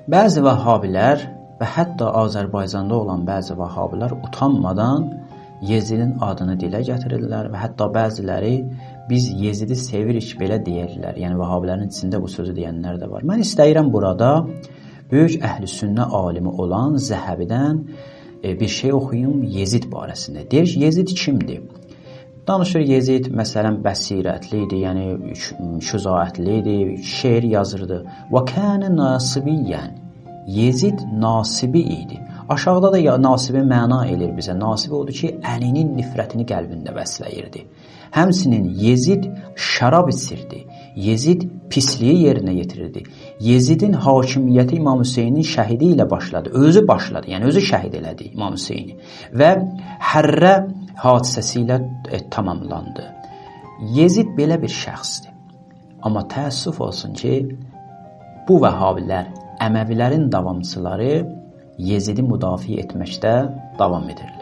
Bəzi Vəhabilər və hətta Azərbaycanda olan bəzi Vəhabilər utanmadan Yezidin adını dilə gətirirlər və hətta bəziləri biz Yezidi sevirik belə deyirlər. Yəni Vəhabilərin içində bu sözü deyənlər də var. Mən istəyirəm burada böyük əhl-i-sünnə alimi olan Zəhəbidən bir şey oxuyum Yezid barəsində. Deyir ki, Yezid kimdir? Danışır Yezid məsələn bəsirətli idi, yəni şücaətli idi, şeir yazırdı. Və kənə nasibiyyən. Yezid nasibi idi. Aşağıda da nasibi məna elir bizə. Nasibi odur ki, əlinin nifrətini qəlbində bəsləyirdi. Həmsinin Yezid şərab içirdi. Yezid pisliyi yerinə yetirirdi. Yezidin hakimiyyəti İmam Hüseynin şəhidi ilə başladı. Özü başladı, yəni özü şəhid elədi İmam Hüseyni. Və Hərrə hadisəsi ilə tamamlandı. Yezid belə bir şəxsdir. Amma təəssüf olsun ki, bu Vəhabilər, Əməvilərin davamçıları Yezidi müdafiə etməkdə davam edirlər.